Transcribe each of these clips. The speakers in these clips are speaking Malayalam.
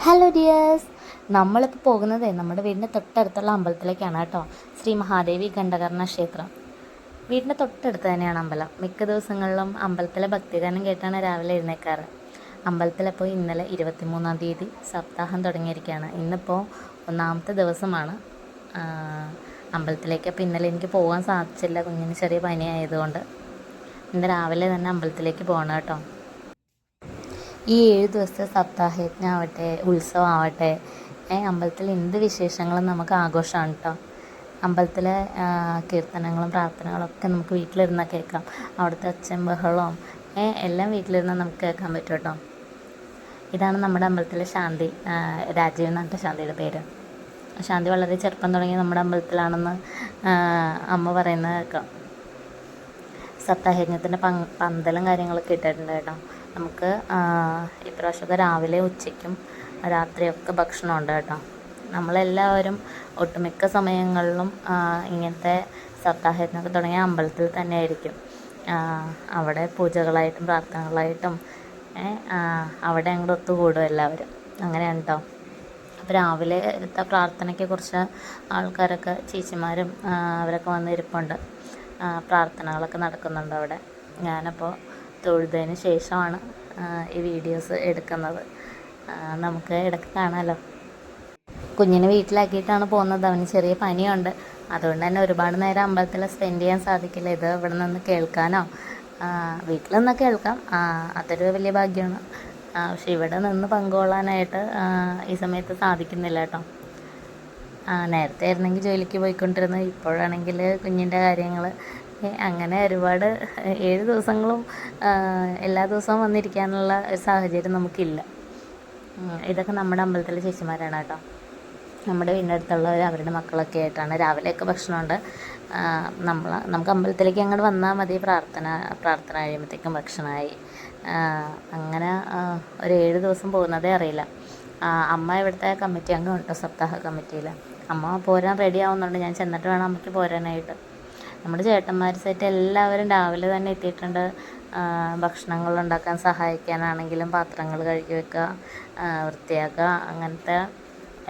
ഹലോ ഡിയേഴ്സ്, നമ്മളിപ്പോൾ പോകുന്നത് നമ്മുടെ വീടിൻ്റെ തൊട്ടടുത്തുള്ള അമ്പലത്തിലേക്കാണ് കേട്ടോ. ശ്രീ മഹാദേവി ഖണ്ഡകർണ ക്ഷേത്രം. വീടിൻ്റെ തൊട്ടടുത്ത് തന്നെയാണ് അമ്പലം. മിക്ക ദിവസങ്ങളിലും അമ്പലത്തിലെ ഭക്തിഗാനം കേട്ടാണ് രാവിലെ എഴുന്നേക്കാറ്. അമ്പലത്തിലപ്പോൾ ഇന്നലെ 23-ാം തീയതി സപ്താഹം തുടങ്ങിയിരിക്കുകയാണ്. ഇന്നിപ്പോൾ ഒന്നാമത്തെ ദിവസമാണ് അമ്പലത്തിലേക്ക്. അപ്പോൾ ഇന്നലെ എനിക്ക് പോകാൻ സാധിച്ചില്ല, കുഞ്ഞിന് ചെറിയ പനി ആയതുകൊണ്ട്. ഇന്ന് രാവിലെ തന്നെ അമ്പലത്തിലേക്ക് പോകണം കേട്ടോ. ഈ 7 ദിവസത്തെ സപ്താഹയജ്ഞമാവട്ടെ, ഉത്സവമാവട്ടെ, അമ്പലത്തിൽ എന്ത് വിശേഷങ്ങളും നമുക്ക് ആഘോഷമാണ് കേട്ടോ. അമ്പലത്തിലെ കീർത്തനങ്ങളും പ്രാർത്ഥനകളും ഒക്കെ നമുക്ക് വീട്ടിലിരുന്നാൽ കേൾക്കാം. അവിടുത്തെ ഒച്ചയും ബഹളവും എല്ലാം വീട്ടിലിരുന്നാൽ നമുക്ക് കേൾക്കാൻ പറ്റും കേട്ടോ. ഇതാണ് നമ്മുടെ അമ്പലത്തിലെ ശാന്തി, രാജീവ് എന്നാണ് ശാന്തിയുടെ പേര്. ശാന്തി വളരെ ചെറുപ്പം തുടങ്ങി നമ്മുടെ അമ്പലത്തിലാണെന്ന് അമ്മ പറയുന്നത് കേൾക്കാം. സപ്താഹയജ്ഞത്തിൻ്റെ പന്തലും കാര്യങ്ങളൊക്കെ ഇട്ടിട്ടുണ്ട് കേട്ടോ. നമുക്ക് ഇപ്രാവശ്യമൊക്കെ രാവിലെ ഉച്ചയ്ക്കും രാത്രിയൊക്കെ ഭക്ഷണമുണ്ട് കേട്ടോ. നമ്മളെല്ലാവരും ഒട്ടുമിക്ക സമയങ്ങളിലും ഇങ്ങനത്തെ സപ്താഹയജ്ഞമൊക്കെ തുടങ്ങിയ അമ്പലത്തിൽ തന്നെ ആയിരിക്കും. അവിടെ പൂജകളായിട്ടും പ്രാർത്ഥനകളായിട്ടും അവിടെ അങ്ങോട്ട് ഒത്തുകൂടും എല്ലാവരും. അങ്ങനെയാണ് കേട്ടോ. അപ്പോൾ രാവിലത്തെ പ്രാർത്ഥനയ്ക്ക് കുറച്ച് ആൾക്കാരൊക്കെ ചേച്ചിമാരും അവരൊക്കെ വന്നിരിപ്പുണ്ട്. പ്രാർത്ഥനകളൊക്കെ നടക്കുന്നുണ്ട് അവിടെ. ഞാനപ്പോൾ തൊഴുതതിന് ശേഷമാണ് ഈ വീഡിയോസ് എടുക്കുന്നത്. നമുക്ക് ഇടയ്ക്ക് കാണാമല്ലോ. കുഞ്ഞിനെ വീട്ടിലാക്കിയിട്ടാണ് പോകുന്നത്. അവന് ചെറിയ പനിയുണ്ട്, അതുകൊണ്ട് തന്നെ ഒരുപാട് നേരം അമ്പലത്തിൽ സ്പെൻഡ് ചെയ്യാൻ സാധിക്കില്ല. ഇത് ഇവിടെ നിന്ന് കേൾക്കാനോ വീട്ടിൽ നിന്ന് കേൾക്കാം, അതൊരു വലിയ ഭാഗ്യമാണ്. പക്ഷെ ഇവിടെ നിന്ന് പങ്കുകൊള്ളാനായിട്ട് ഈ സമയത്ത് സാധിക്കുന്നില്ല കേട്ടോ. നേരത്തെ ആയിരുന്നെങ്കിൽ ജോലിക്ക് പോയിക്കൊണ്ടിരുന്നത്, ഇപ്പോഴാണെങ്കിൽ കുഞ്ഞിൻ്റെ കാര്യങ്ങൾ, അങ്ങനെ ഒരുപാട് 7 ദിവസങ്ങളും എല്ലാ ദിവസവും വന്നിരിക്കാനുള്ള ഒരു സാഹചര്യം നമുക്കില്ല. ഇതൊക്കെ നമ്മുടെ അമ്പലത്തിലെ ചേച്ചിമാരാണ് കേട്ടോ. നമ്മുടെ വീടിൻ്റെ അടുത്തുള്ളവർ അവരുടെ മക്കളൊക്കെ ആയിട്ടാണ്. രാവിലെയൊക്കെ ഭക്ഷണമുണ്ട്. നമുക്ക് അമ്പലത്തിലേക്ക് അങ്ങോട്ട് വന്നാൽ മതി. പ്രാർത്ഥന കഴിയുമ്പോഴത്തേക്കും ഭക്ഷണമായി. അങ്ങനെ ഒരു 7 ദിവസം പോകുന്നതേ അറിയില്ല. അമ്മ ഇവിടുത്തെ കമ്മിറ്റി അംഗം കേട്ടോ, സപ്താഹ കമ്മിറ്റിയിൽ. അമ്മ പോരാൻ റെഡി ആവുന്നുണ്ട്. ഞാൻ ചെന്നിട്ട് വേണം അമ്മയ്ക്ക് പോരാനായിട്ട്. നമ്മുടെ ചേട്ടന്മാർ സെറ്റ് എല്ലാവരും രാവിലെ തന്നെ എത്തിയിട്ടുണ്ട്. ഭക്ഷണങ്ങൾ ഉണ്ടാക്കാൻ സഹായിക്കാനാണെങ്കിലും പാത്രങ്ങൾ കഴുകി വെക്കുക, വൃത്തിയാക്കുക, അങ്ങനത്തെ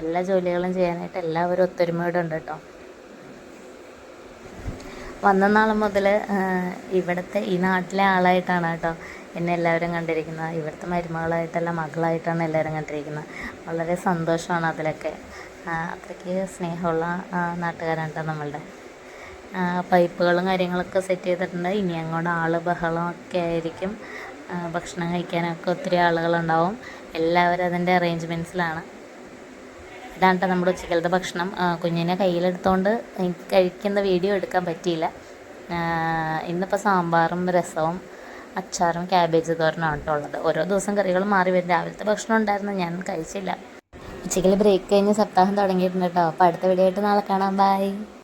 എല്ലാ ജോലികളും ചെയ്യാനായിട്ട് എല്ലാവരും ഒത്തൊരുമയോടെ ഉണ്ട് കേട്ടോ. വന്ന നാൾ മുതൽ ഇവിടുത്തെ ഈ നാട്ടിലെ ആളായിട്ടാണ് കേട്ടോ എന്നെ എല്ലാവരും കണ്ടിരിക്കുന്നത്. ഇവിടുത്തെ മരുമകളായിട്ടല്ല, മകളായിട്ടാണ് എല്ലാവരും കണ്ടിരിക്കുന്നത്. വളരെ സന്തോഷമാണ് അതിലൊക്കെ. അത്രയ്ക്ക് സ്നേഹമുള്ള നാട്ടുകാരാണ് കേട്ടോ നമ്മളുടെ. പൈപ്പുകളും കാര്യങ്ങളൊക്കെ സെറ്റ് ചെയ്തിട്ടുണ്ട്. ഇനി അങ്ങോട്ട് ബഹളം ഒക്കെ ആയിരിക്കും. ഭക്ഷണം കഴിക്കാനൊക്കെ ഒത്തിരി ആളുകളുണ്ടാവും. എല്ലാവരും അതിൻ്റെ അറേഞ്ച്മെൻറ്റ്സിലാണ്. ഇതാണ് നമ്മുടെ ഉച്ചക്കലത്തെ ഭക്ഷണം. കുഞ്ഞിനെ കയ്യിലെടുത്തുകൊണ്ട് എനിക്ക് കഴിക്കുന്ന വീഡിയോ എടുക്കാൻ പറ്റിയില്ല. ഇന്നിപ്പോൾ സാമ്പാറും രസവും അച്ചാറും ക്യാബേജ് തോരനാണ് കേട്ടോ ഉള്ളത്. ഓരോ ദിവസം കറികൾ മാറി വരും. രാവിലത്തെ ഭക്ഷണം ഉണ്ടായിരുന്നു, ഞാൻ കഴിച്ചില്ല. ഉച്ചക്കൽ ബ്രേക്ക് കഴിഞ്ഞ് സപ്താഹം തുടങ്ങിയിട്ടുണ്ട് കേട്ടോ. അപ്പോൾ അടുത്ത വീഡിയോ ആയിട്ട് നാളെ കാണാം. ബൈ.